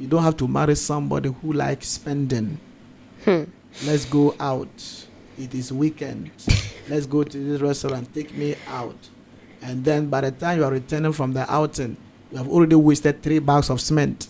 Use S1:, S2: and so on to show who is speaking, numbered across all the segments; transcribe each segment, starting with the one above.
S1: You don't have to marry somebody who likes spending. Let's go out. It is weekend. Let's go to this restaurant. Take me out. And then by the time you are returning from the outing, you have already wasted 3 bags of cement.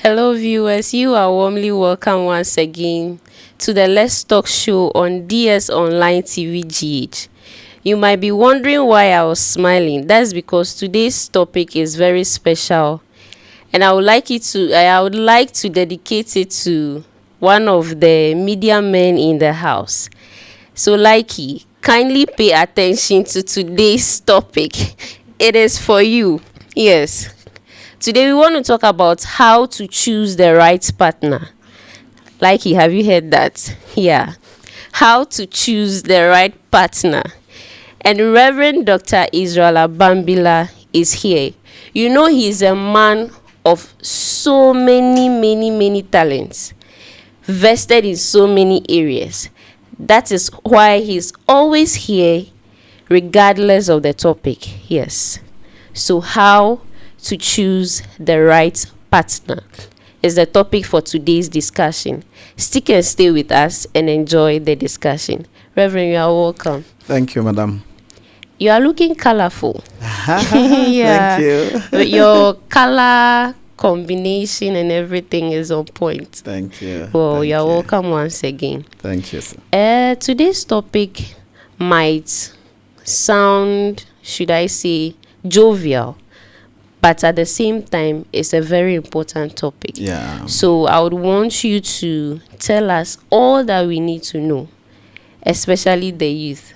S2: Hello viewers, you are warmly welcome once again to the Let's Talk show on DS Online TV GH. You might be wondering why I was smiling. That's because today's topic is very special, and I would like to dedicate it to one of the media men in the house. So Likey, kindly pay attention to today's topic. It is for you. Yes. Today we want to talk about how to choose the right partner. Likey, have you heard that? Yeah. How to choose the right partner. And Reverend Dr. Isreal Abambillah is here. You know, he's a man of so many talents, vested in so many areas. That is why he's always here, regardless of the topic. Yes. So how to choose the right partner is the topic for today's discussion. Stick and stay with us and enjoy the discussion. Reverend, you are welcome.
S1: Thank you, madam.
S2: You are looking colorful.
S1: Yeah. Thank you.
S2: But your color combination and everything is on point.
S1: Thank you.
S2: Well, you are welcome once again.
S1: Thank you, sir.
S2: Today's topic might sound, should I say, jovial, but at the same time, it's a very important topic.
S1: Yeah.
S2: So I would want you to tell us all that we need to know, especially the youth,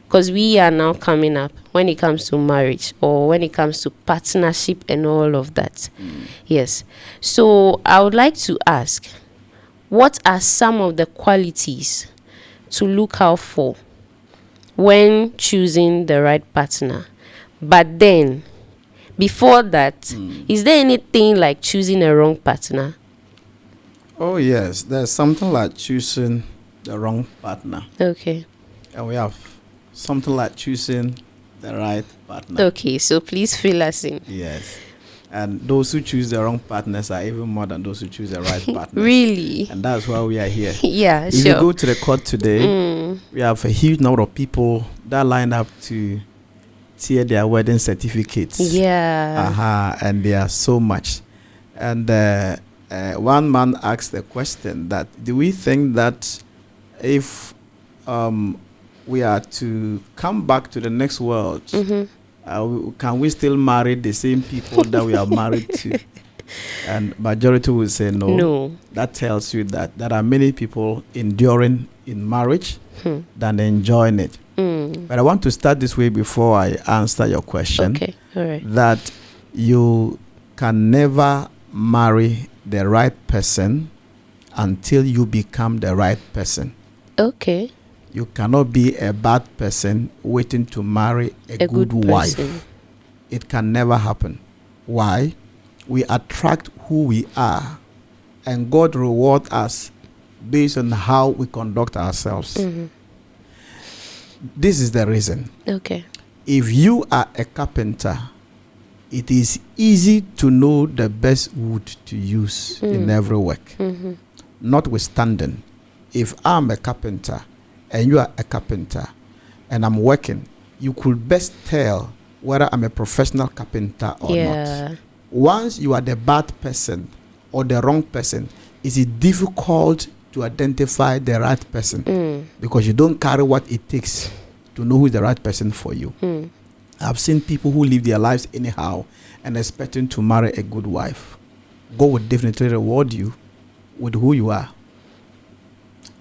S2: because we are now coming up when it comes to marriage or when it comes to partnership and all of that. Yes. So I would like to ask, what are some of the qualities to look out for when choosing the right partner? But then, before that, is there anything like choosing a wrong partner?
S1: Oh, yes. There's something like choosing the wrong partner.
S2: Okay.
S1: And we have something like choosing the right partner.
S2: Okay, so please fill us in.
S1: Yes. And those who choose the wrong partners are even more than those who choose the right partner.
S2: Really?
S1: And that's why we are here.
S2: Yeah,
S1: if
S2: sure.
S1: you go to the court today, we have a huge number of people that line up to tear their wedding certificates.
S2: Yeah.
S1: And they are so much. And one man asked the question that, do we think that if we are to come back to the next world, can we still marry the same people that we are married to? And majority will say no.
S2: No.
S1: That tells you that there are many people enduring in marriage than enjoying it. But I want to start this way before I answer your question.
S2: Okay, all right.
S1: That you can never marry the right person until you become the right person.
S2: Okay.
S1: You cannot be a bad person waiting to marry a good wife. It can never happen. Why? We attract who we are, and God rewards us based on how we conduct ourselves. This is the reason.
S2: Okay.
S1: If you are a carpenter, it is easy to know the best wood to use in every work. Notwithstanding, if I'm a carpenter and you are a carpenter and I'm working, you could best tell whether I'm a professional carpenter or not. Once you are the bad person or the wrong person, it is difficult to identify the right person because you don't carry what it takes to know who is the right person for you. I've seen people who live their lives anyhow and expecting to marry a good wife. God will definitely reward you with who you are.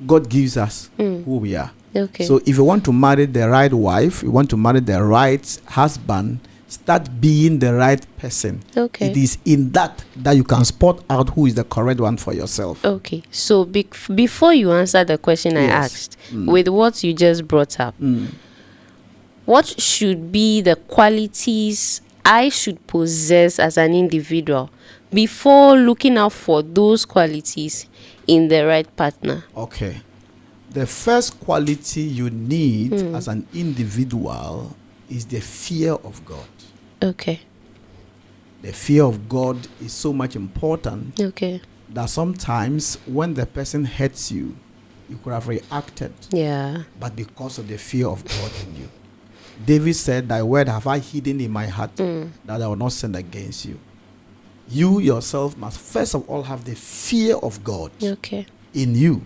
S1: God gives us who we are.
S2: Okay.
S1: So if you want to marry the right wife, you want to marry the right husband, start being the right person.
S2: Okay.
S1: It is in that you can spot out who is the correct one for yourself.
S2: Okay. So before you answer the question I asked, with what you just brought up, what should be the qualities I should possess as an individual before looking out for those qualities in the right partner?
S1: Okay. The first quality you need as an individual is the fear of God.
S2: Okay.
S1: The fear of God is so much important
S2: Okay.
S1: that sometimes when the person hurts you, you could have reacted.
S2: Yeah.
S1: But because of the fear of God in you. David said, "Thy word have I hidden in my heart, that I will not sin against you." You yourself must first of all have the fear of God in you.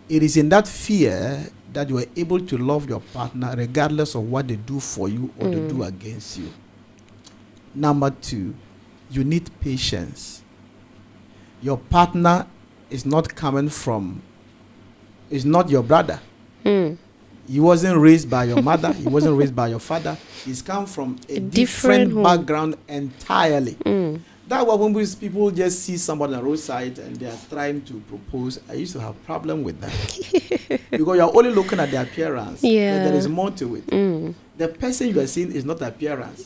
S1: It is in that fear that you are able to love your partner regardless of what they do for you or they do against you. Number 2, you need patience. Your partner is not coming from, is not your brother. He wasn't raised by your mother. He wasn't raised by your father. He's come from a different background entirely. That's why when people just see somebody on the roadside and they are trying to propose, I used to have a problem with that. Because you're only looking at the appearance.
S2: Yeah.
S1: But there is more to it. The person you are seeing is not the appearance.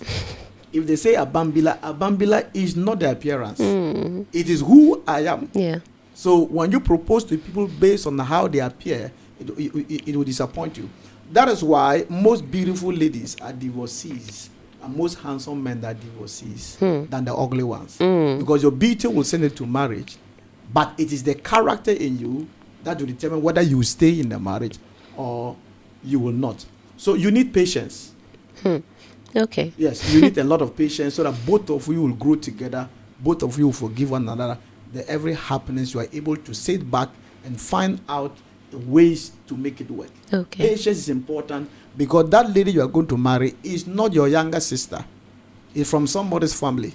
S1: If they say Abambillah, Abambillah is not the appearance. It is who I am.
S2: Yeah.
S1: So when you propose to people based on how they appear, it will disappoint you. That is why most beautiful ladies are divorcees and most handsome men are divorcees than the ugly ones. Because your beauty will send it to marriage, but it is the character in you that will determine whether you stay in the marriage or you will not. So you need patience.
S2: Okay.
S1: Yes, you need a lot of patience so that both of you will grow together, both of you will forgive one another. That every happiness you are able to sit back and find out ways to make it work.
S2: Okay.
S1: Patience is important because that lady you are going to marry is not your younger sister. It's from somebody's family.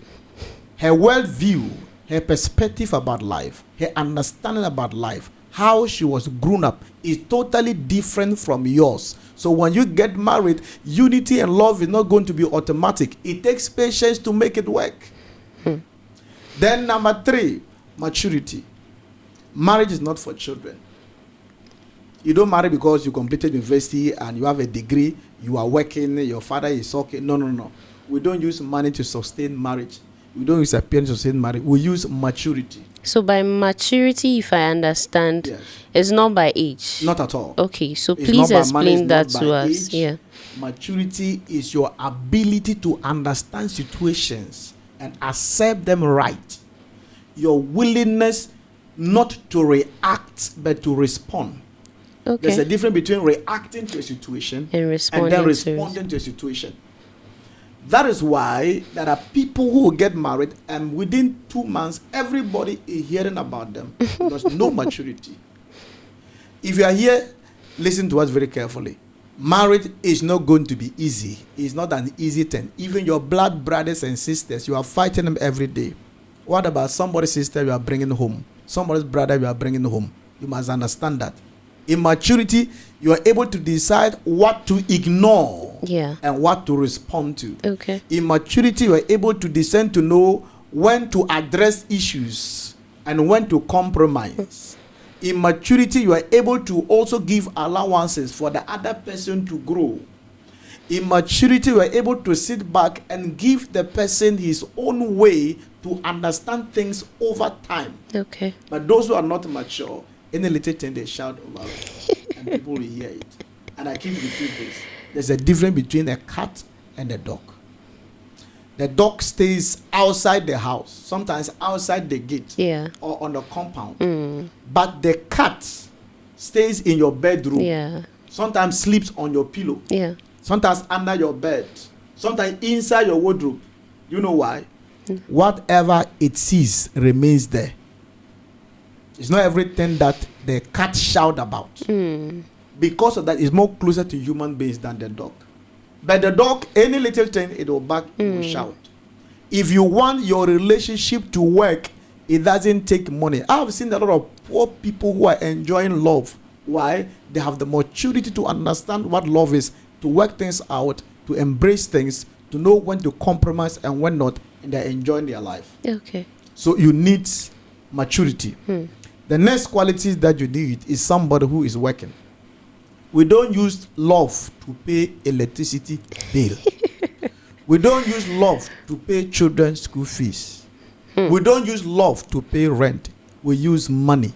S1: Her worldview, her perspective about life, her understanding about life, how she was grown up is totally different from yours. So when you get married, unity and love is not going to be automatic. It takes patience to make it work. Then number 3, maturity. Marriage is not for children. You don't marry because you completed university and you have a degree, you are working, your father is okay. No. We don't use money to sustain marriage. We don't use appearance to sustain marriage. We use maturity.
S2: So by maturity, if I understand,
S1: Yes.
S2: it's not by age.
S1: Not at all.
S2: Okay, so
S1: It's
S2: please
S1: not by money,
S2: explain that
S1: it's not
S2: to
S1: by
S2: us.
S1: age.
S2: Yeah.
S1: Maturity is your ability to understand situations and accept them right. Your willingness not to react but to respond.
S2: Okay.
S1: There's a difference between reacting to a situation
S2: And responding
S1: then
S2: to it.
S1: responding to a situation. That is why there are people who will get married and within 2 months, everybody is hearing about them because no maturity. If you are here, listen to us very carefully. Marriage is not going to be easy. It's not an easy thing. Even your blood brothers and sisters, you are fighting them every day. What about somebody's sister you are bringing home? Somebody's brother you are bringing home? You must understand that. In maturity, you are able to decide what to ignore and what to respond to.
S2: Okay.
S1: In maturity, you are able to discern to know when to address issues and when to compromise. In maturity, you are able to also give allowances for the other person to grow. In maturity, you are able to sit back and give the person his own way to understand things over time.
S2: Okay.
S1: But those who are not mature, any little thing they shout over it, and people will hear it. And I keep repeating this. There's a difference between a cat and a dog. The dog stays outside the house, sometimes outside the gate or on the compound. But the cat stays in your bedroom. Sometimes sleeps on your pillow. Sometimes under your bed. Sometimes inside your wardrobe. You know why? Whatever it sees remains there. It's not everything that the cat shout about. Because of that, it's more closer to human beings than the dog. But the dog, any little thing, it will bark, it will shout. If you want your relationship to work, it doesn't take money. I have seen a lot of poor people who are enjoying love. Why? They have the maturity to understand what love is, to work things out, to embrace things, to know when to compromise and when not, and they're enjoying their life.
S2: Okay.
S1: So you need maturity. The next quality that you need is somebody who is working. We don't use love to pay electricity bill. We don't use love to pay children's school fees. We don't use love to pay rent. We use money.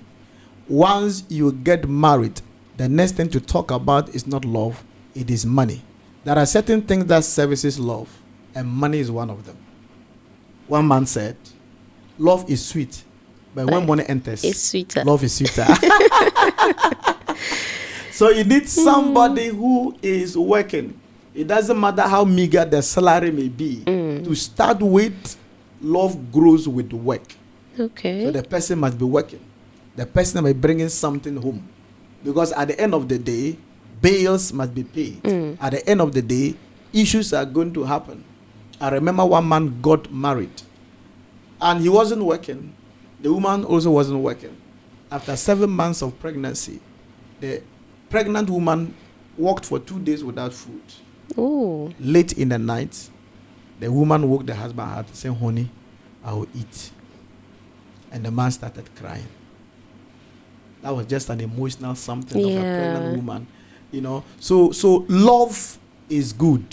S1: Once you get married, the next thing to talk about is not love, it is money. There are certain things that services love, and money is one of them. One man said, love is sweet, but when money enters,
S2: it's sweeter.
S1: Love is sweeter. So you need somebody who is working. It doesn't matter how meager the salary may be. To start with, love grows with work.
S2: Okay.
S1: So the person must be working. The person must be bringing something home. Because at the end of the day, bills must be paid. At the end of the day, issues are going to happen. I remember one man got married and he wasn't working. The woman also wasn't working. After 7 months of pregnancy, the pregnant woman walked for 2 days without food.
S2: Ooh.
S1: Late in the night, the woman woke the husband up saying, honey, I will eat. And the man started crying. That was just an emotional something of a pregnant woman. You know, so love is good,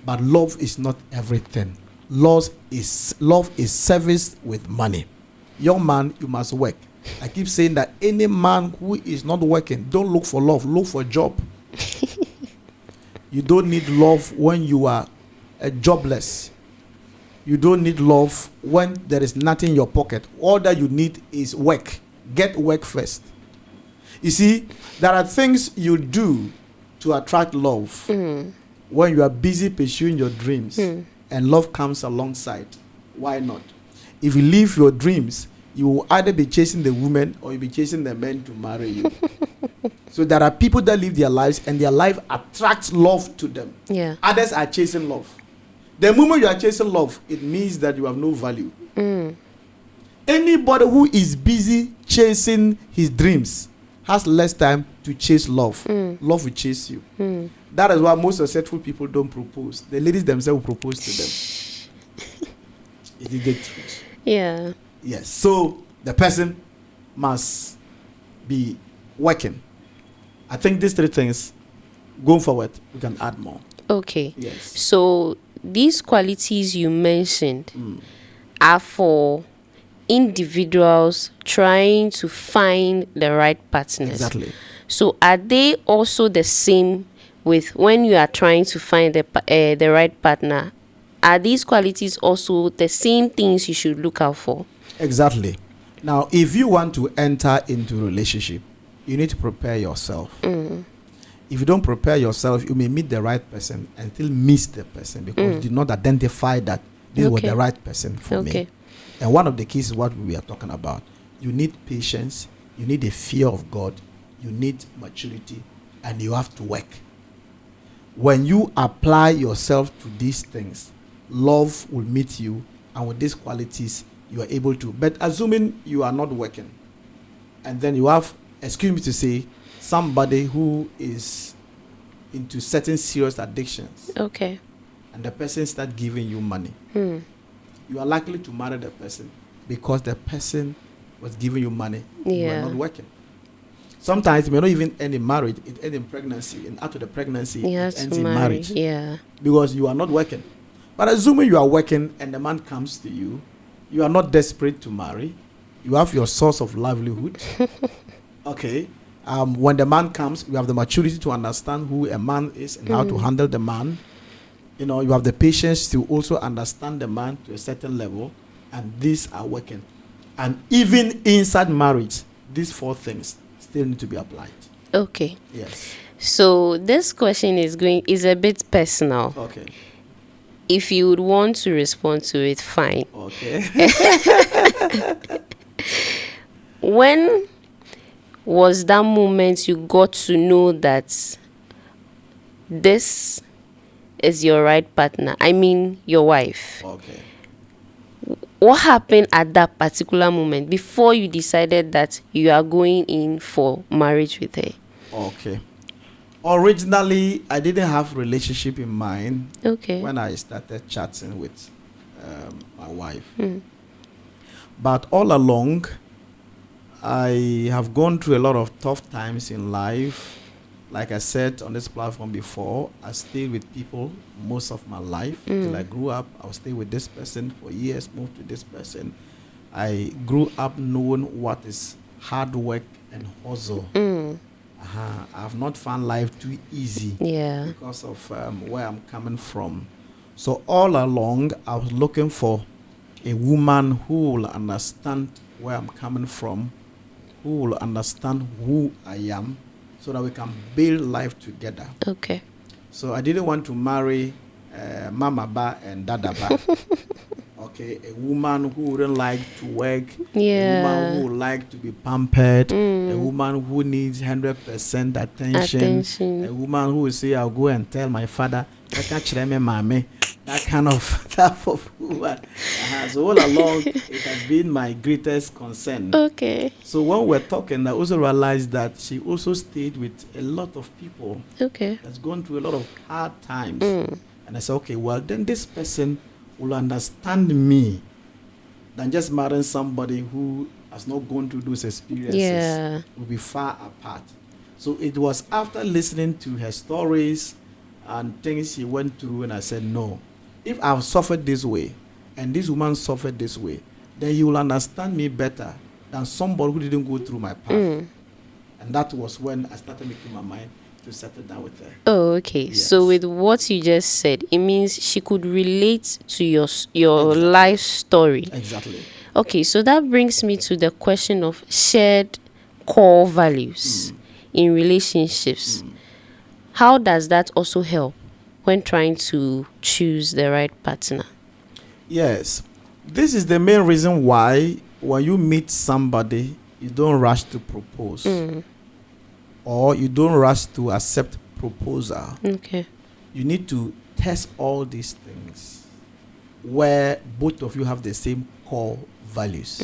S1: but love is not everything. Love is service with money. Young man, you must work. I keep saying that any man who is not working, don't look for love, look for a job. You don't need love when you are jobless. You don't need love when there is nothing in your pocket. All that you need is work. Get work first. You see, there are things you do to attract love when you are busy pursuing your dreams and love comes alongside. Why not? If you leave your dreams, you will either be chasing the woman or you'll be chasing the men to marry you. So there are people that live their lives and their life attracts love to them.
S2: Yeah.
S1: Others are chasing love. The moment you are chasing love, it means that you have no value. Anybody who is busy chasing his dreams has less time to chase love. Love will chase you. That is why most successful people don't propose. The ladies themselves will propose to them. It is the truth.
S2: Yeah.
S1: Yes. So the person must be working. I think these 3 things, going forward, we can add more.
S2: Okay.
S1: Yes.
S2: So these qualities you mentioned are for individuals trying to find the right partners.
S1: Exactly.
S2: So are they also the same with when you are trying to find the right partner? Are these qualities also the same things you should look out for?
S1: Exactly. Now, if you want to enter into a relationship, you need to prepare yourself. If you don't prepare yourself, you may meet the right person and still miss the person because you did not identify that this was the right person for me. And one of the keys is what we are talking about. You need patience, you need a fear of God, you need maturity, and you have to work. When you apply yourself to these things, love will meet you, and with these qualities, you are able to. But assuming you are not working, and then you have, excuse me to say, somebody who is into certain serious addictions.
S2: Okay.
S1: And the person starts giving you money. You are likely to marry the person because the person was giving you money. You are not working. Sometimes it may not even end in marriage, it ends in pregnancy. And after the pregnancy, it ends in marriage.
S2: Yeah.
S1: Because you are not working. But assuming you are working and the man comes to you, you are not desperate to marry. You have your source of livelihood. Okay. When the man comes, you have the maturity to understand who a man is and how to handle the man. You know, you have the patience to also understand the man to a certain level, and these are working. And even inside marriage, these 4 things still need to be applied.
S2: Okay.
S1: Yes.
S2: So this question is a bit personal.
S1: Okay.
S2: If you would want to respond to it, fine.
S1: Okay.
S2: When was that moment you got to know that this is your right partner? I mean, your wife.
S1: Okay.
S2: What happened at that particular moment before you decided that you are going in for marriage with her?
S1: Okay. Originally, I didn't have relationship in mind.
S2: Okay.
S1: When I started chatting with my wife. But all along, I have gone through a lot of tough times in life. Like I said on this platform before, I stayed with people most of my life till I grew up. I would stay with this person for years, move to this person. I grew up knowing what is hard work and hustle. I've not found life too easy because of where I'm coming from. So all along, I was looking for a woman who will understand where I'm coming from, who will understand who I am, so that we can build life together.
S2: Okay.
S1: So I didn't want to marry Mama Ba and Dada Ba. Okay, a woman who wouldn't like to work, a woman who would like to be pampered, a woman who needs 100% attention, a woman who will say, I'll go and tell my father, that kind of type of woman. So all along, it has been my greatest concern.
S2: Okay.
S1: So when we're talking, I also realized that she also stayed with a lot of people.
S2: Okay.
S1: That's gone through a lot of hard times. And I said, okay, well, then this person will understand me than just marrying somebody who has not gone through those experiences.
S2: Yeah.
S1: We'll be far apart. So it was after listening to her stories and things she went through, and I said, no, if I've suffered this way and this woman suffered this way, then you will understand me better than somebody who didn't go through my path. And that was when I started making my mind to settle down with her.
S2: Oh, okay.
S1: Yes.
S2: So with what you just said, it means she could relate to your life story.
S1: Exactly.
S2: Okay, so that brings me to the question of shared core values in relationships. How does that also help when trying to choose the right partner?
S1: Yes. This is the main reason why when you meet somebody, you don't rush to propose. Or you don't rush to accept proposal.
S2: Okay.
S1: You need to test all these things where both of you have the same core values.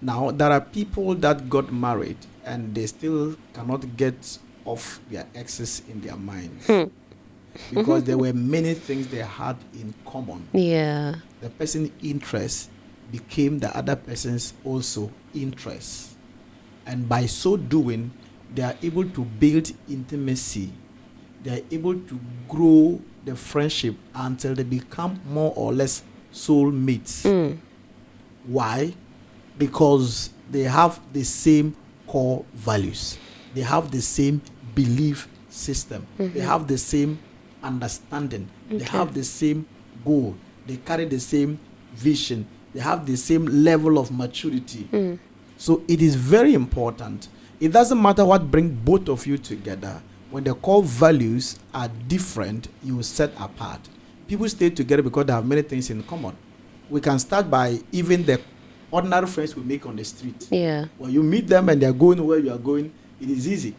S1: Now, there are people that got married and they still cannot get off their exes in their minds because there were many things they had in common.
S2: Yeah.
S1: The person's interest became the other person's also interest. And by so doing, they are able to build intimacy. They are able to grow the friendship until they become more or less soulmates. Why? Because they have the same core values. They have the same belief system. They have the same understanding. They have the same goal. They carry the same vision. They have the same level of maturity. So it is very important. It doesn't matter what brings both of you together. When the core values are different, you will set apart. People stay together because they have many things in common. We can start by even the ordinary friends we make on the street.
S2: Yeah.
S1: When you meet them and they're going where you are going, it is easy.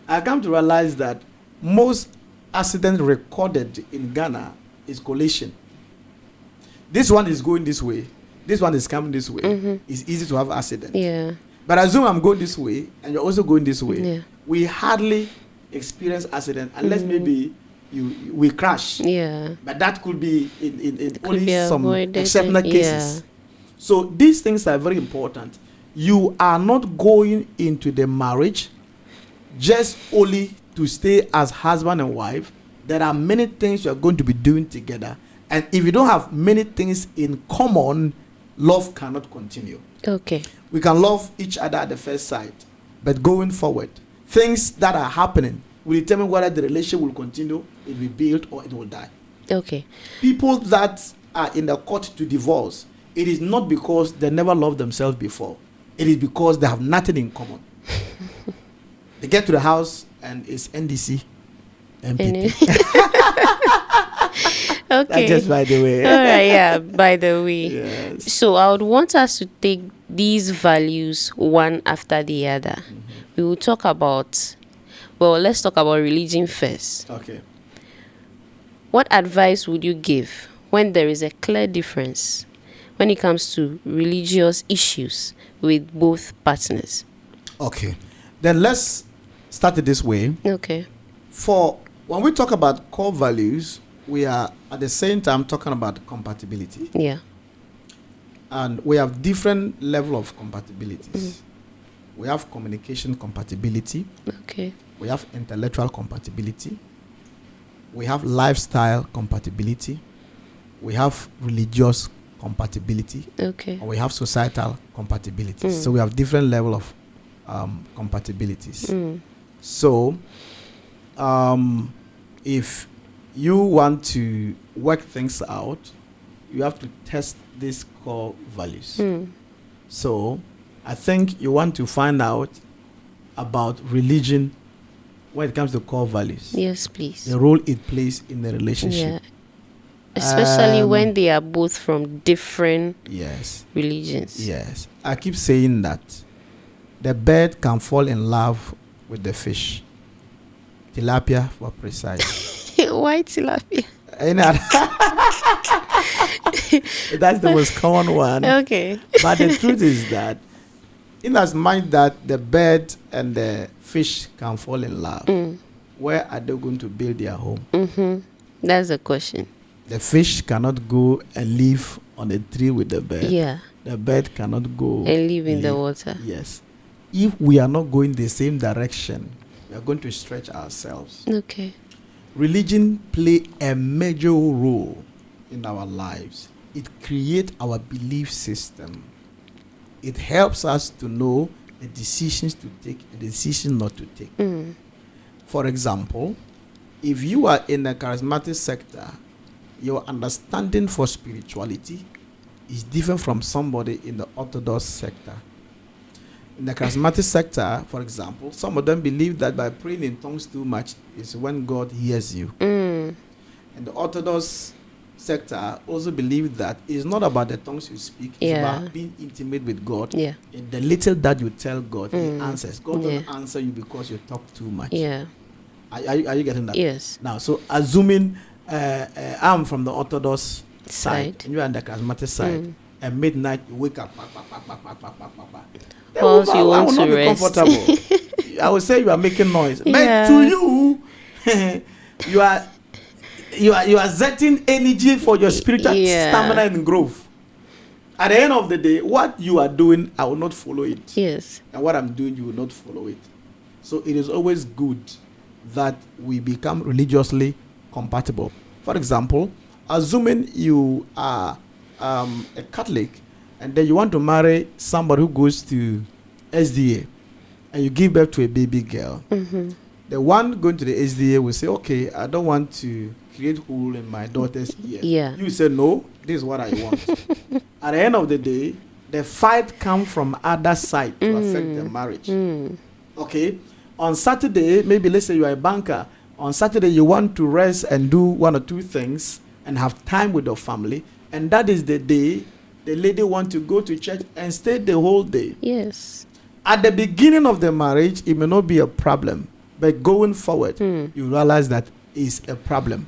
S1: I come to realize that most accidents recorded in Ghana is collision. This one is going this way. This one is coming this way. It's easy to have accidents.
S2: Yeah.
S1: But assume I'm going this way and you're also going this way.
S2: Yeah.
S1: We hardly experience accident unless maybe we crash.
S2: Yeah.
S1: But that could be in
S2: Could
S1: only
S2: be
S1: some
S2: avoided.
S1: exceptional cases. So these things are very important. You are not going into the marriage just only to stay as husband and wife. There are many things you are going to be doing together. And if you don't have many things in common, love cannot continue.
S2: Okay.
S1: We can love each other at the first sight, but going forward, things that are happening will determine whether the relationship will continue, it will build, or it will die. Okay. People that are in the court to divorce, it is not because they never loved themselves before. It is because they have nothing in common. They get to the house and it's NDC, MPP.
S2: Okay.
S1: That's just by the way.
S2: All right, yeah, by the way.
S1: Yes.
S2: So I would want us to take these values one after the other. We will talk about, let's talk about religion first.
S1: Okay.
S2: What advice would you give when there is a clear difference when it comes to religious issues with both partners?
S1: Okay. Then let's start it this way.
S2: Okay.
S1: For when we talk about core values, we are at the same time talking about compatibility.
S2: Yeah.
S1: And we have different level of compatibilities. We have communication compatibility.
S2: Okay.
S1: we have intellectual compatibility, we have lifestyle compatibility, we have religious compatibility,
S2: Okay.
S1: and we have societal compatibility. So we have different level of compatibilities. So if you want to work things out, you have to test these core values. So I think you want to find out about religion when it comes to core values.
S2: Yes, please.
S1: The role it plays in the relationship.
S2: Yeah. Especially when they are both from different religions.
S1: Yes. I keep saying that the bird can fall in love with the fish. Tilapia, for precise.
S2: Why tilapia?
S1: That's the most common one.
S2: Okay.
S1: But the truth is that in as much that the bird and the fish can fall in love, where are they going to build their home?
S2: That's the question.
S1: The fish cannot go and live on a tree with the bird.
S2: Yeah.
S1: The bird cannot go
S2: and live in the water.
S1: Yes. If we are not going the same direction, we are going to stretch ourselves.
S2: Okay.
S1: Religion play a major role in our lives. It creates our belief system. It helps us to know the decisions to take and the decisions not to take. For example, if you are in a charismatic sector, your understanding for spirituality is different from somebody in the orthodox sector. In the charismatic sector, for example, some of them believe that by praying in tongues too much is when God hears you. And the orthodox sector also believe that it's not about the tongues you speak, it's about being intimate with God.
S2: Yeah.
S1: And the little that you tell God, He answers. God doesn't answer you because you talk too much.
S2: Yeah.
S1: Are you getting that?
S2: Yes.
S1: Now, so assuming I'm from the orthodox side and you are on the charismatic side, at midnight you wake up,
S2: Once you want to rest.
S1: Comfortable. I would say you are making noise. But to you, you are exerting energy for your spiritual stamina and growth. At the end of the day, what you are doing, I will not follow it.
S2: Yes.
S1: And what I'm doing, you will not follow it. So it is always good that we become religiously compatible. For example, assuming you are a Catholic and then you want to marry somebody who goes to SDA and you give birth to a baby girl, the one going to the SDA will say, okay, I don't want to create hole in my daughter's ear.
S2: Yeah.
S1: You say, no, this is what I want. At the end of the day, the fight comes from other side to affect the marriage. Okay? On Saturday, maybe let's say you are a banker. On Saturday, you want to rest and do one or two things and have time with your family. And that is the day the lady wants to go to church and stay the whole day.
S2: Yes.
S1: At the beginning of the marriage, it may not be a problem. But going forward, you realize that is a problem.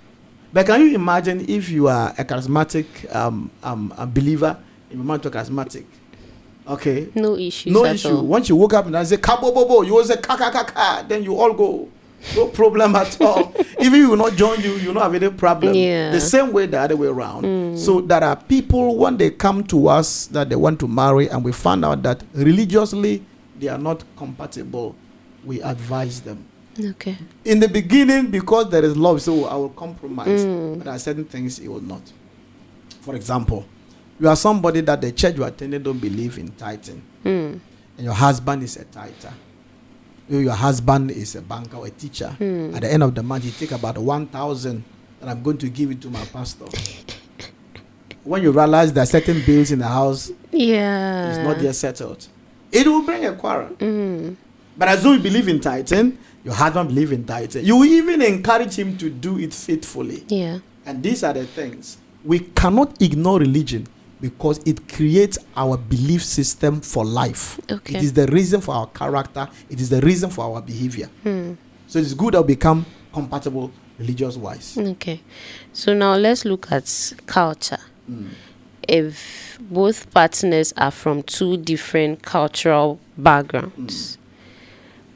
S1: But can you imagine if you are a charismatic a believer in a to charismatic? Okay.
S2: No issues.
S1: No
S2: at
S1: issue.
S2: all.
S1: Once you woke up and I say kabobobo, you will say ka, then you all go. No problem at all. Even you will not join you will not have any problem.
S2: Yeah.
S1: The same way the other way around. So there are people when they come to us that they want to marry and we find out that religiously they are not compatible, we advise them.
S2: Okay.
S1: In the beginning, because there is love, so I will compromise. But there are certain things it will not. For example, you are somebody that the church you attended don't believe in tithing. And your husband is a tither. Your husband is a banker or a teacher. At the end of the month, you take about 1,000 and I'm going to give it to my pastor. When you realize there are certain bills in the house, it's not yet settled. It will bring a quarrel. But as though you believe in tithing, your husband believes in tithing. You will even encourage him to do it faithfully.
S2: Yeah.
S1: And these are the things. We cannot ignore religion because it creates our belief system for life.
S2: Okay.
S1: It is the reason for our character. It is the reason for our behavior. So it's good that we become compatible religious-wise.
S2: Okay. So now let's look at culture. If both partners are from two different cultural backgrounds,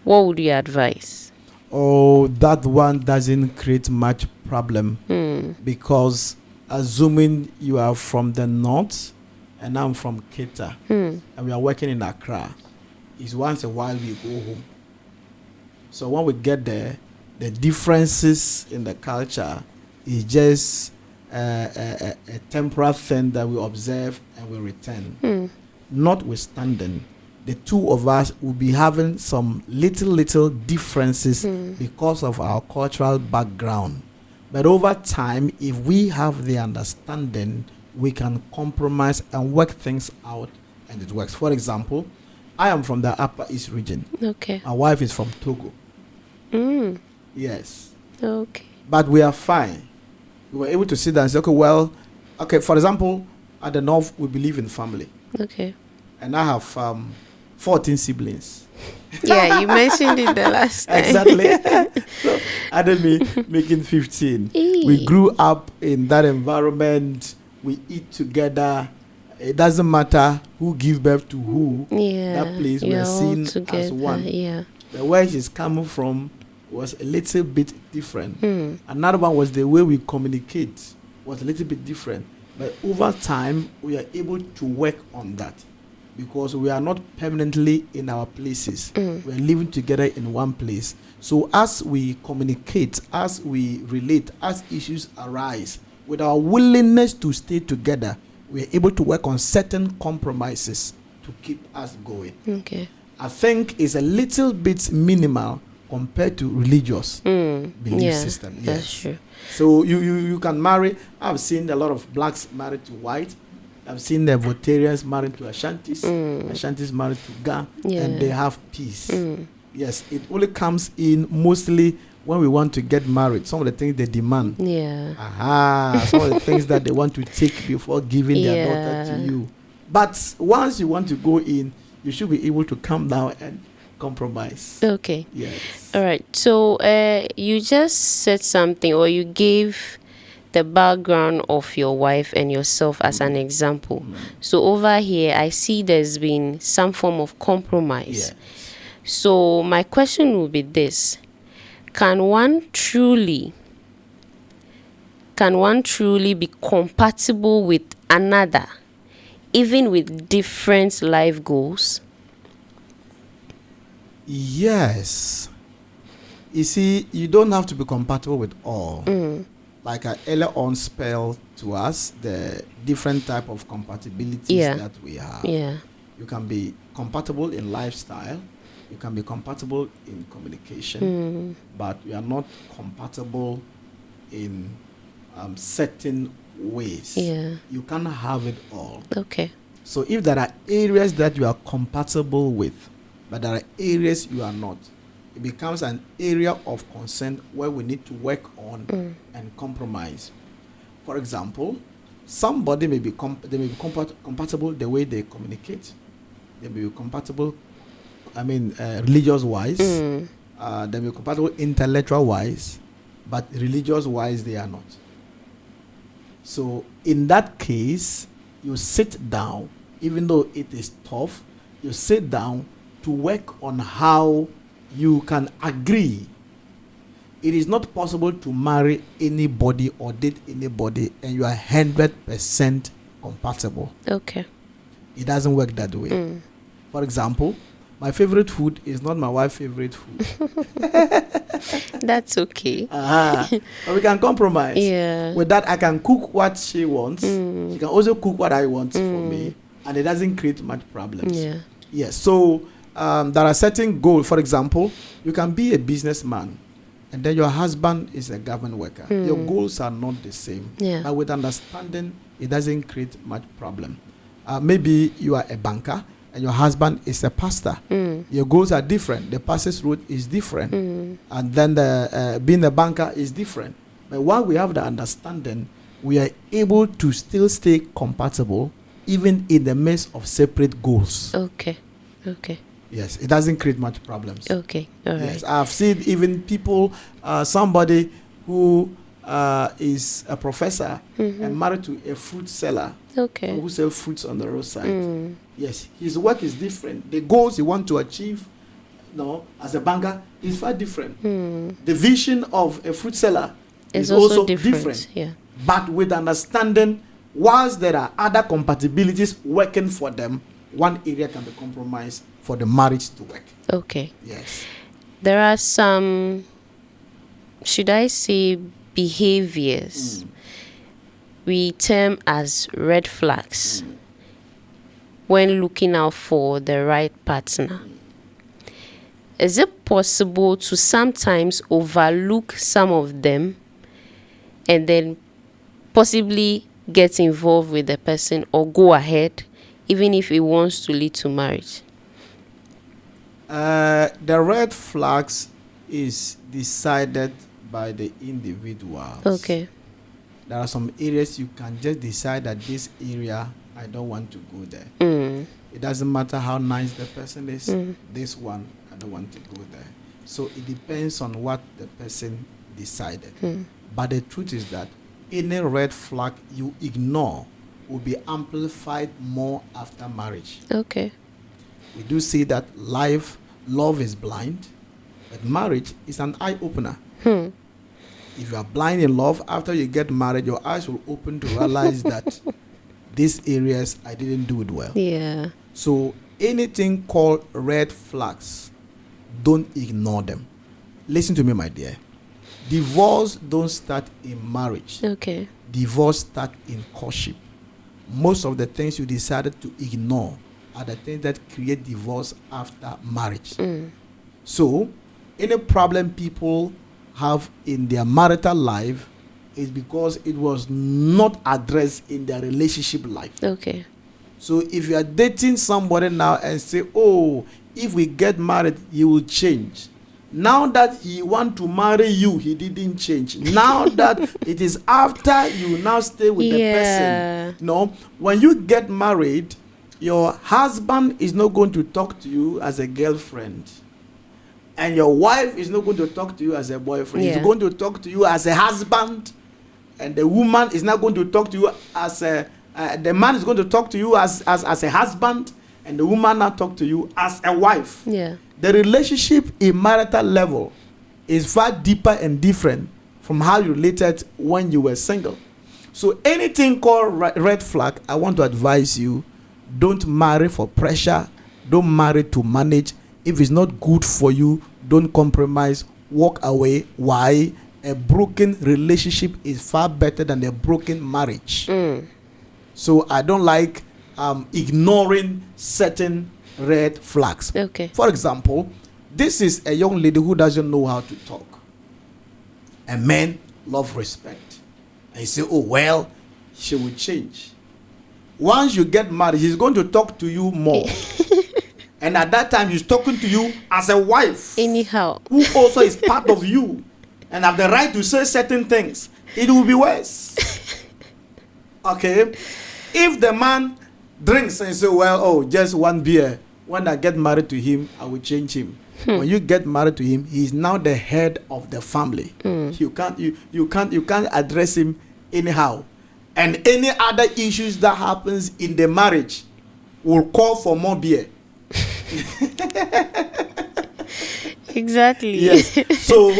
S2: what would you advise?
S1: Oh, that one doesn't create much problem because assuming you are from the north and I'm from Keita and we are working in Accra, it's once a while we go home. So when we get there, the differences in the culture is just a temporal thing that we observe and we return. Notwithstanding, the two of us will be having some little differences because of our cultural background. But over time, if we have the understanding, we can compromise and work things out, and it works. For example, I am from the Upper East region.
S2: Okay.
S1: My wife is from Togo. Yes.
S2: Okay.
S1: But we are fine. We were able to sit down and say, okay, for example, at the North, we believe in family.
S2: Okay.
S1: And I have 14 siblings.
S2: Yeah, you mentioned it the last time.
S1: Exactly. So, added me making 15. We grew up in that environment. We eat together. It doesn't matter who gives birth to who.
S2: Yeah.
S1: That place we are seen as one.
S2: Yeah.
S1: The where she's coming from was a little bit different. Another one was the way we communicate was a little bit different. But over time, we are able to work on that because we are not permanently in our places. We are living together in one place. So as we communicate, as we relate, as issues arise, with our willingness to stay together, we are able to work on certain compromises to keep us going.
S2: Okay.
S1: I think it's a little bit minimal compared to religious belief system. Yes.
S2: That's true.
S1: So you can marry. I've seen a lot of blacks married to white. I've seen the Votarians married to Ashantis. Ashantis married to Ga, and they have peace. Yes, it only comes in mostly when we want to get married. Some of the things they demand.
S2: Yeah.
S1: Some of the things that they want to take before giving their daughter to you. But once you want to go in, you should be able to come down and compromise.
S2: Okay.
S1: Yes.
S2: All right. So you just said something, or you gave the background of your wife and yourself as an example. So over here, I see there's been some form of compromise. So my question will be this: Can one truly be compatible with another, even with different life goals?
S1: Yes. You see, you don't have to be compatible with all. Like I earlier on spelled to us the different type of compatibilities that we have.
S2: Yeah.
S1: You can be compatible in lifestyle. You can be compatible in communication. But you are not compatible in certain ways.
S2: Yeah.
S1: You can't have it all.
S2: Okay.
S1: So if there are areas that you are compatible with, but there are areas you are not, it becomes an area of concern where we need to work on and compromise. For example, somebody may be compatible the way they communicate. They may be compatible, religious-wise. They may be compatible intellectual-wise, but religious-wise they are not. So in that case, you sit down, even though it is tough, you sit down to work on how you can agree. It is not possible to marry anybody or date anybody and you are 100% compatible.
S2: Okay.
S1: It doesn't work that way. For example, my favorite food is not my wife's favorite food.
S2: That's okay.
S1: But we can compromise.
S2: Yeah.
S1: With that, I can cook what she wants. She can also cook what I want for me. And it doesn't create much problems.
S2: Yeah.
S1: Yes. So there are certain goals. For example, you can be a businessman and then your husband is a government worker. Your goals are not the same.
S2: Yeah.
S1: But with understanding, it doesn't create much problem. Maybe you are a banker and your husband is a pastor. Your goals are different. The pastor's route is different. And then being a banker is different. But while we have the understanding, we are able to still stay compatible even in the midst of separate goals.
S2: Okay.
S1: Yes, it doesn't create much problems.
S2: Okay, all right.
S1: Yes, I've seen even people, somebody who is a professor and married to a fruit seller who sells fruits on the roadside. Yes, his work is different. The goals he wants to achieve, as a banker, is far different. The vision of a fruit seller is also different.
S2: Yeah.
S1: But with understanding, whilst there are other compatibilities working for them, one area can be compromised for the marriage to work.
S2: Okay.
S1: Yes.
S2: There are some, should I say, behaviors we term as red flags when looking out for the right partner. Is it possible to sometimes overlook some of them and then possibly get involved with the person or go ahead even if it wants to lead to marriage?
S1: The red flags is decided by the individuals.
S2: Okay.
S1: There are some areas you can just decide that this area I don't want to go there. It doesn't matter how nice the person is. This one I don't want to go there. So it depends on what the person decided. But the truth is that any red flag you ignore will be amplified more after marriage.
S2: Okay.
S1: We do see that love is blind, but marriage is an eye-opener. If you are blind in love, after you get married, your eyes will open to realize that these areas I didn't do it well.
S2: Yeah.
S1: So anything called red flags, don't ignore them. Listen to me, my dear. Divorce don't start in marriage.
S2: Okay.
S1: Divorce start in courtship. Most of the things you decided to ignore are the things that create divorce after marriage. So any problem people have in their marital life is because it was not addressed in their relationship life.
S2: Okay.
S1: So if you are dating somebody now and say, oh, if we get married, you will change. Now that he want to marry you, he didn't change. Now that it is after you now stay with the person. No, when you get married, your husband is not going to talk to you as a girlfriend. And your wife is not going to talk to you as a boyfriend. He's going to talk to you as a husband. And the woman is not going to talk to you as a... the man is going to talk to you as a husband. And the woman now talk to you as a wife.
S2: Yeah.
S1: The relationship in marital level is far deeper and different from how you related when you were single. So anything called red flag, I want to advise you, don't marry for pressure. Don't marry to manage. If it's not good for you, don't compromise. Walk away. Why? A broken relationship is far better than a broken marriage. So I don't like ignoring certain red flags.
S2: Okay.
S1: For example, this is a young lady who doesn't know how to talk. And men love respect. And you say, oh, well, she will change. Once you get married, he's going to talk to you more. And at that time, he's talking to you as a wife.
S2: Anyhow.
S1: Who also is part of you and have the right to say certain things. It will be worse. Okay? If the man drinks and say, well, oh, just one beer. When I get married to him, I will change him. When you get married to him, he is now the head of the family. You can't address him anyhow. And any other issues that happens in the marriage will call for more beer.
S2: Exactly.
S1: Yes. So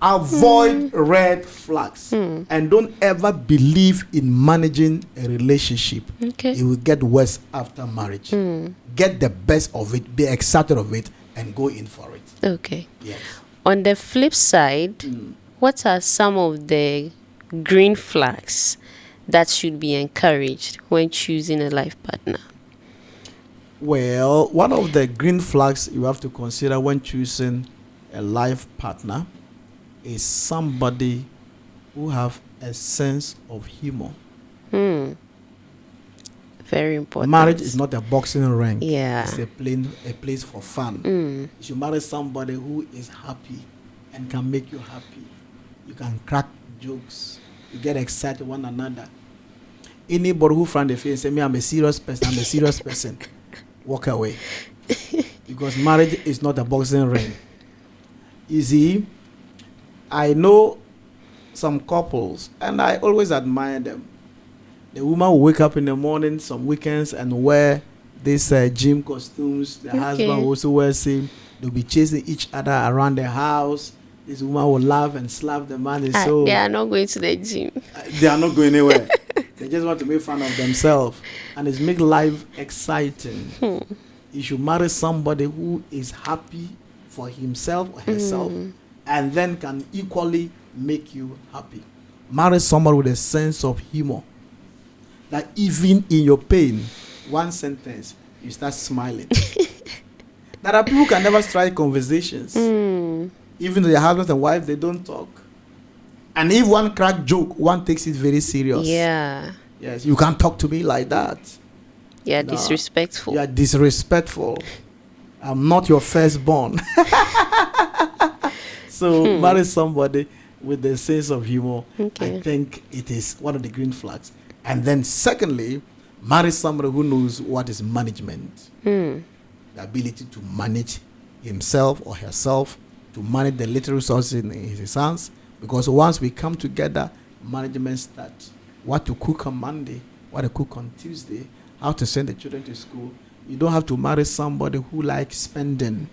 S1: avoid red flags and don't ever believe in managing a relationship.
S2: Okay.
S1: It will get worse after marriage. Get the best of it, be excited of it, and go in for it.
S2: Okay.
S1: Yes.
S2: On the flip side, what are some of the green flags that should be encouraged when choosing a life partner?
S1: Well, one of the green flags you have to consider when choosing a life partner is somebody who have a sense of humor.
S2: Very important.
S1: Marriage is not a boxing ring.
S2: Yeah.
S1: It's a place for fun. You should marry somebody who is happy and can make you happy. You can crack jokes. You get excited one another. Anybody who front the face and say, me, I'm a serious person, walk away. Because marriage is not a boxing ring. You see, I know some couples, and I always admire them. The woman will wake up in the morning, some weekends, and wear these gym costumes. The husband will also wear same. They'll be chasing each other around the house. This woman will laugh and slap the man.
S2: They are not going to the gym.
S1: They are not going anywhere. They just want to make fun of themselves. And it makes life exciting. You should marry somebody who is happy for himself or herself, and then can equally make you happy. Marry someone with a sense of humor, that even in your pain, one sentence, you start smiling. There are people who can never strike conversations. Even though their husbands and wives, they don't talk. And if one crack joke, one takes it very serious.
S2: Yeah.
S1: Yes, you can't talk to me like that.
S2: Yeah, no, disrespectful.
S1: You are disrespectful. I'm not your firstborn. So marry somebody with a sense of humor. Okay. I think it is one of the green flags. And then secondly, marry somebody who knows what is management. The ability to manage himself or herself, to manage the little resources in his hands. Because once we come together, management starts. What to cook on Monday, what to cook on Tuesday, how to send the children to school. You don't have to marry somebody who likes spending.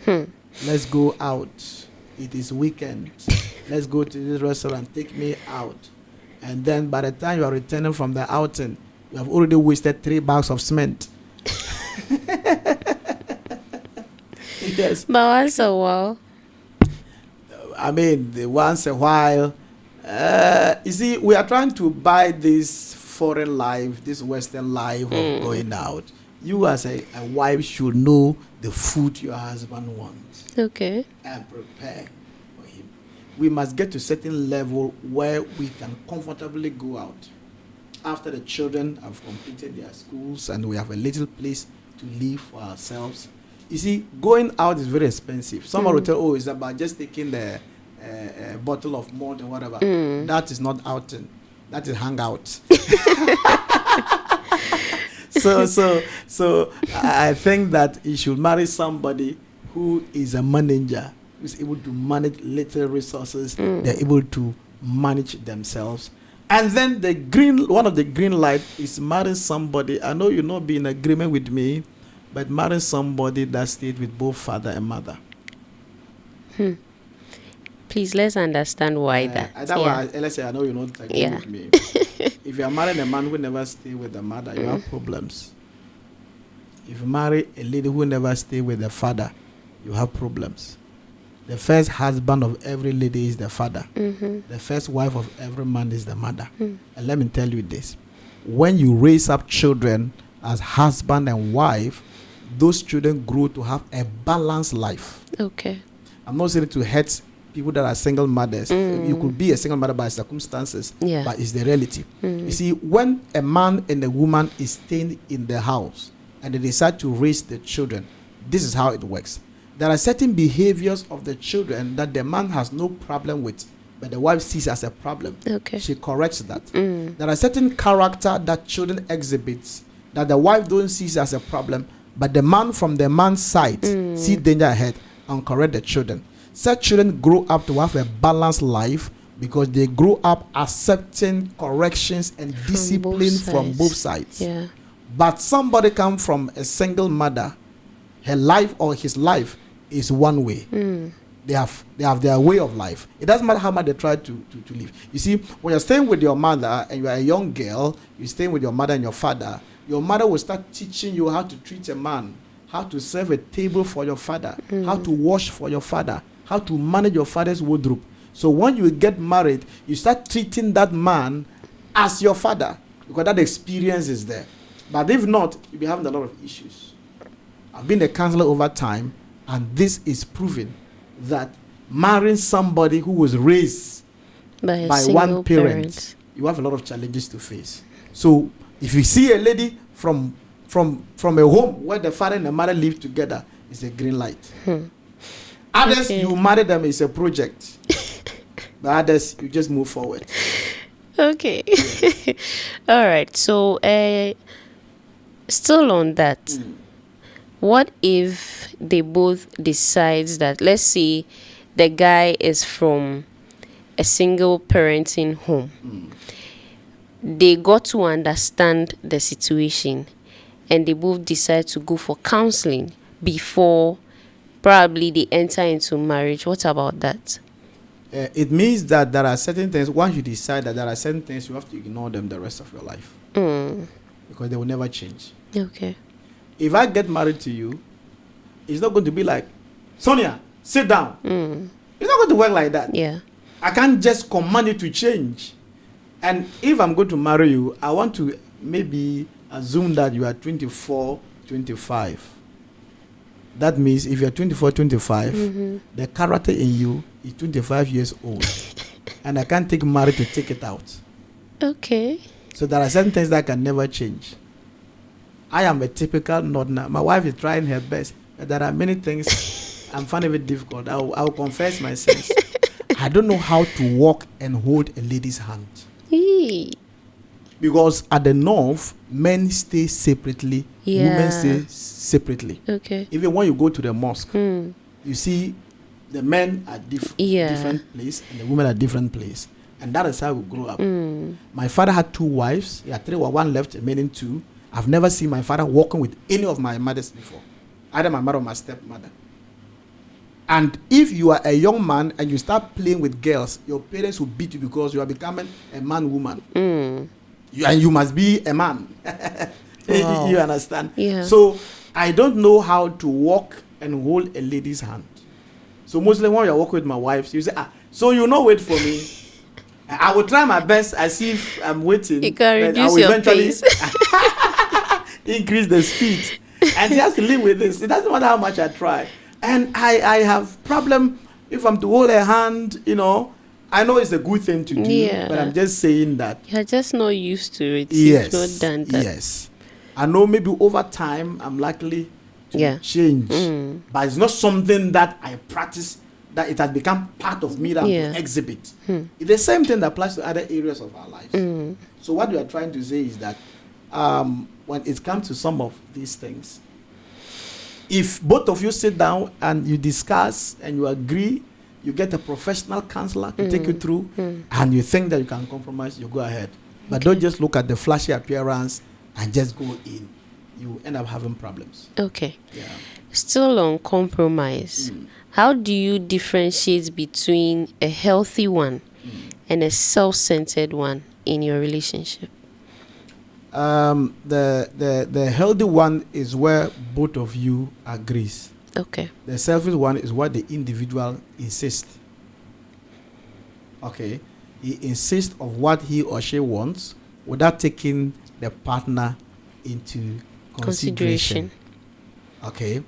S1: Let's go out. It is weekend. Let's go to this restaurant. Take me out. And then by the time you are returning from the outing, you have already wasted 3 bags of cement. Yes.
S2: But once a while.
S1: I mean, once a while. You see, we are trying to buy this foreign life, this Western life of going out. You as a wife should know the food your husband wants.
S2: Okay.
S1: And prepare for him. We must get to a certain level where we can comfortably go out. After the children have completed their schools and we have a little place to live for ourselves. You see, going out is very expensive. Someone will tell, oh, it's about just taking the bottle of malt or whatever. That is not outing. That is hangout. So I think that you should marry somebody who is a manager, who is able to manage little resources. They're able to manage themselves. And then one of the green light is marry somebody. I know you'll not be in agreement with me, but marry somebody that stayed with both father and mother.
S2: Please, let's understand why that.
S1: Let's say I know you're not agreeing with me. If you are marrying a man who never stay with the mother, you have problems. If you marry a lady who never stay with the father, you have problems. The first husband of every lady is the father. The first wife of every man is the mother. And let me tell you this. When you raise up children as husband and wife, those children grow to have a balanced life.
S2: Okay.
S1: I'm not saying to hurt people that are single mothers. You could be a single mother by circumstances, but it's the reality. You see, when a man and a woman is staying in the house and they decide to raise the children, this is how it works. There are certain behaviors of the children that the man has no problem with, but the wife sees as a problem.
S2: Okay.
S1: She corrects that. There are certain character that children exhibit that the wife don't see as a problem, but the man from the man's side see danger ahead and correct the children. Such children grow up to have a balanced life because they grow up accepting corrections and discipline from both sides.
S2: Yeah.
S1: But somebody come from a single mother, her life or his life is one way. They have their way of life. It doesn't matter how much they try to live. You see, when you're staying with your mother and you're a young girl, you're staying with your mother and your father, your mother will start teaching you how to treat a man, how to serve a table for your father, how to wash for your father, how to manage your father's wardrobe. So when you get married, you start treating that man as your father because that experience is there. But if not, you'll be having a lot of issues. I've been a counselor over time, and this is proven that marrying somebody who was raised by one parent, you have a lot of challenges to face. So if you see a lady from a home where the father and the mother live together, it's a green light. Others, you marry them, it's a project. But others, you just move forward.
S2: Okay. All right. So, still on that, what if they both decides that, let's say, the guy is from a single parenting home. They got to understand the situation and they both decide to go for counseling before probably they enter into marriage. What about that?
S1: It means that there are certain things, once you decide that there are certain things, you have to ignore them the rest of your life. Because they will never change.
S2: Okay.
S1: If I get married to you, it's not going to be like Sonia, sit down. It's not going to work like that.
S2: Yeah.
S1: I can't just command you to change. And if I'm going to marry you, I want to maybe assume that you are 24, 25. That means if you're 24, 25, the character in you is 25 years old. And I can't take marriage to take it out.
S2: Okay.
S1: So there are certain things that can never change. I am a typical northerner. My wife is trying her best. But there are many things I'm finding it difficult. I'll confess my sins. I don't know how to walk and hold a lady's hand.
S2: Eee.
S1: Because at the north, men stay separately, women stay separately.
S2: Okay.
S1: Even when you go to the mosque, you see the men are different place and the women are different place. And that is how we grew up. My father had 2 wives. He had 3, one left, remaining 2. I've never seen my father walking with any of my mothers before. Either my mother or my stepmother. And if you are a young man and you start playing with girls, your parents will beat you because you are becoming a man-woman. And you must be a man.
S2: Wow.
S1: You understand?
S2: Yeah.
S1: So I don't know how to walk and hold a lady's hand. So mostly when you're walking with my wife, you say, so you not wait for me. I will try my best as if I'm waiting.
S2: You can reduce your pace.
S1: Increase the speed. And he has to live with this. It doesn't matter how much I try. And I have problem if I'm to hold a hand, I know it's a good thing to do, but I'm just saying that.
S2: You're just not used to it.
S1: Yes.
S2: You've not done that.
S1: Yes. I know maybe over time I'm likely to change. But it's not something that I practice, that it has become part of me that I exhibit. It's the same thing that applies to other areas of our lives. So what we are trying to say is that when it comes to some of these things, if both of you sit down and you discuss and you agree, you get a professional counselor to take you through, and you think that you can compromise, you go ahead. But don't just look at the flashy appearance and just go in. You end up having problems.
S2: Okay.
S1: Yeah.
S2: Still on compromise, how do you differentiate between a healthy one and a self-centered one in your relationship?
S1: The healthy one is where both of you agrees.
S2: Okay.
S1: The selfish one is what the individual insists. Okay. He insists of what he or she wants without taking the partner into consideration. Okay.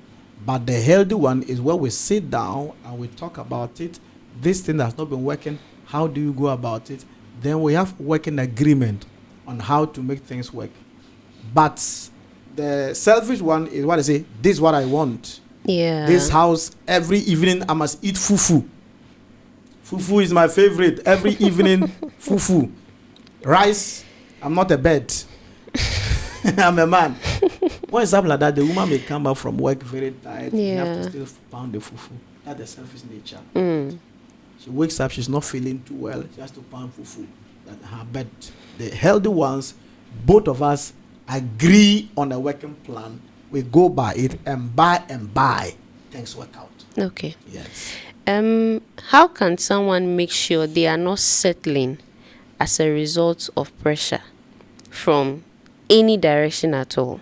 S1: But the healthy one is where we sit down and we talk about it. This thing has not been working. How do you go about it? Then we have working agreement on how to make things work. But the selfish one is what I say, this is what I want.
S2: Yeah.
S1: This house, every evening I must eat fufu. Fufu is my favorite. Every evening, fufu. Rice, I'm not a bird. I'm a man. When it's something like that, the woman may come back from work very tired. You have to still pound the fufu. That's the selfish nature. She wakes up, she's not feeling too well. She has to pound fufu. That's her bed. The healthy ones, both of us agree on a working plan. We go by it and buy. Things work out.
S2: Okay.
S1: Yes.
S2: How can someone make sure they are not settling as a result of pressure from any direction at all?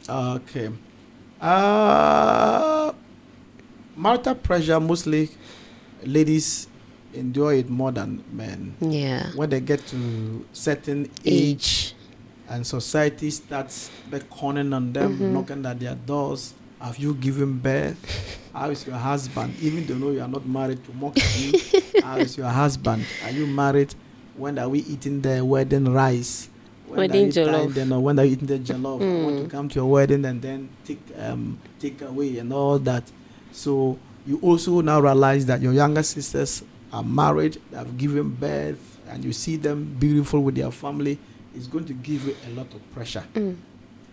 S1: Okay. Marital pressure, mostly ladies endure it more than men.
S2: Yeah.
S1: When they get to certain age and society starts beckoning on them, knocking at their doors. Have you given birth? How is your husband? Even though you are not married, to mock you. How is your husband? Are you married? When are we eating the wedding rice?
S2: Wedding jollof.
S1: When are you eating the jollof? I want to come to your wedding and then take away and all that. So you also now realize that your younger sisters are married, they have given birth, and you see them beautiful with their family. It's going to give you a lot of pressure.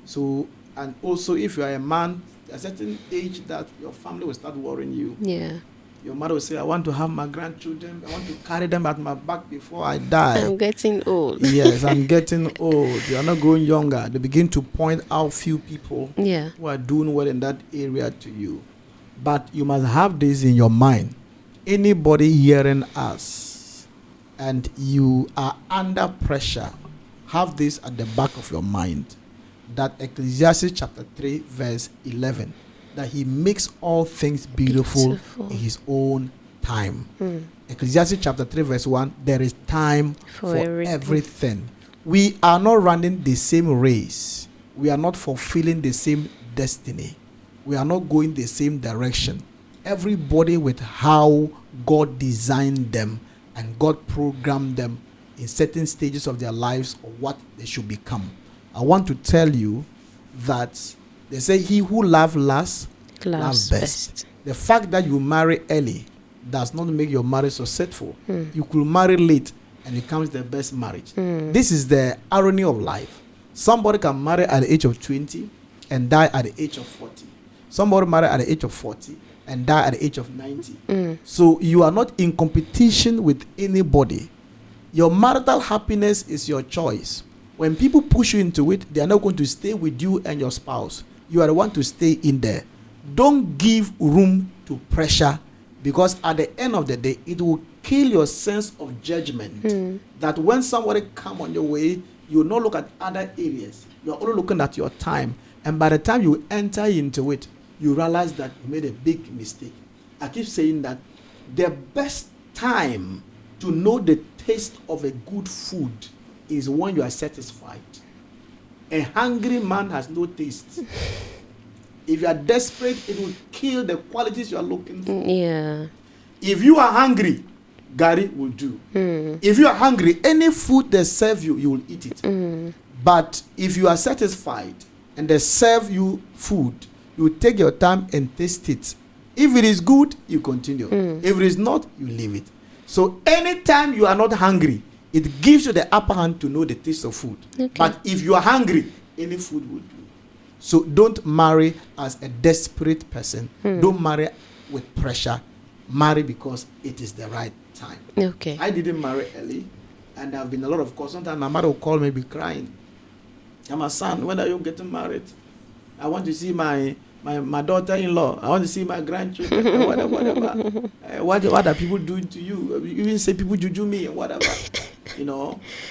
S1: So, and also if you are a man, a certain age that your family will start worrying you.
S2: Yeah.
S1: Your mother will say, I want to have my grandchildren. I want to carry them at my back before I die.
S2: I'm getting old.
S1: Yes, I'm getting old. You are not growing younger. They begin to point out few people who are doing well in that area to you. But you must have this in your mind. Anybody hearing us and you are under pressure, have this at the back of your mind. That Ecclesiastes chapter 3 verse 11. that he makes all things beautiful in his own time. Ecclesiastes chapter 3 verse 1, there is time for everything. We are not running the same race. We are not fulfilling the same destiny. We are not going the same direction. Everybody with how God designed them and God programmed them in certain stages of their lives or what they should become. I want to tell you that they say he who loves last loves best. The fact that you marry early does not make your marriage successful. You could marry late and it becomes the best marriage. This is the irony of life. Somebody can marry at the age of 20 and die at the age of 40. Somebody marry at the age of 40 and die at the age of 90. So you are not in competition with anybody. Your marital happiness is your choice. When people push you into it, they are not going to stay with you and your spouse. You are the one to stay in there. Don't give room to pressure, because at the end of the day, it will kill your sense of judgment. That when somebody come on your way, you will not look at other areas. You are only looking at your time. And by the time you enter into it, you realize that you made a big mistake. I keep saying that the best time to know the taste of a good food is when you are satisfied. A hungry man has no taste. If you are desperate, it will kill the qualities you are looking for.
S2: Yeah.
S1: If you are hungry, Gary will do. If you are hungry, any food they serve you, you will eat it. But if you are satisfied and they serve you food, you take your time and taste it. If it is good, you continue. If it is not, you leave it. So anytime you are not hungry, it gives you the upper hand to know the taste of food. But if you are hungry, any food will do. So don't marry as a desperate person. Don't marry with pressure. Marry because it is the right time. I didn't marry early, and there have been a lot of calls. Sometimes my mother will call me, be crying. I'm a son, when are you getting married? I want to see my daughter-in-law. I want to see my grandchildren. Whatever. What are people doing to you? You even say people juju me and whatever.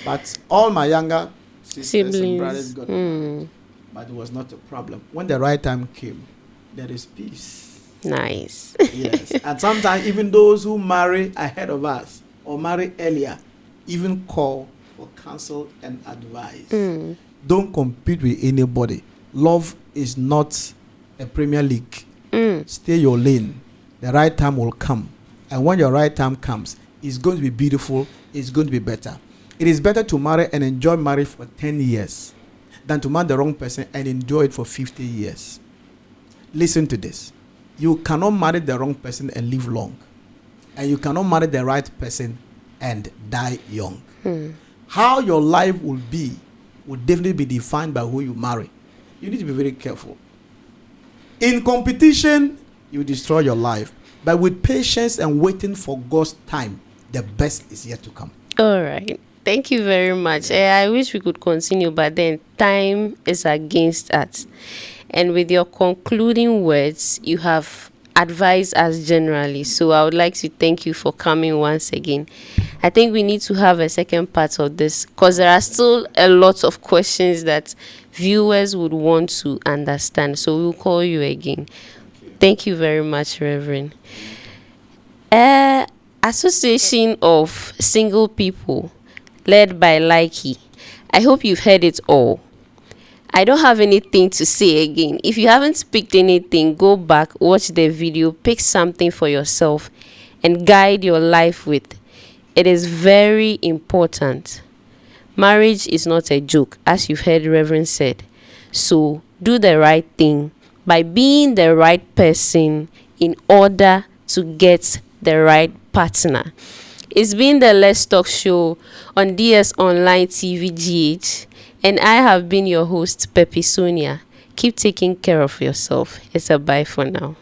S1: But all my younger sisters and brothers got married. But it was not a problem. When the right time came, there is peace.
S2: Nice.
S1: Yes. And sometimes even those who marry ahead of us or marry earlier even call for counsel and advice. Don't compete with anybody. Love is not a Premier League. Stay your lane. The right time will come. And when your right time comes, it's going to be beautiful. It's going to be better. It is better to marry and enjoy marriage for 10 years than to marry the wrong person and enjoy it for 50 years. Listen to this. You cannot marry the wrong person and live long. And you cannot marry the right person and die young. How your life will be will definitely be defined by who you marry. You need to be very careful. In competition, you destroy your life. But with patience and waiting for God's time, the best is yet to come.
S2: All right. Thank you very much. I wish we could continue, but then time is against us. And with your concluding words, you have advised us generally. So I would like to thank you for coming once again. I think we need to have a second part of this, because there are still a lot of questions that viewers would want to understand. So we'll call you again. Thank you very much, Reverend. Association of Single People, led by Likey. I hope you've heard it all. I don't have anything to say again. If you haven't picked anything, go back, watch the video, pick something for yourself, and guide your life with. It is very important. Marriage is not a joke, as you've heard Reverend said. So do the right thing by being the right person in order to get the right partner. It's been the Let's Talk show on DS Online TV GH, and I have been your host, Pepe Sonia. Keep taking care of yourself. It's a bye for now.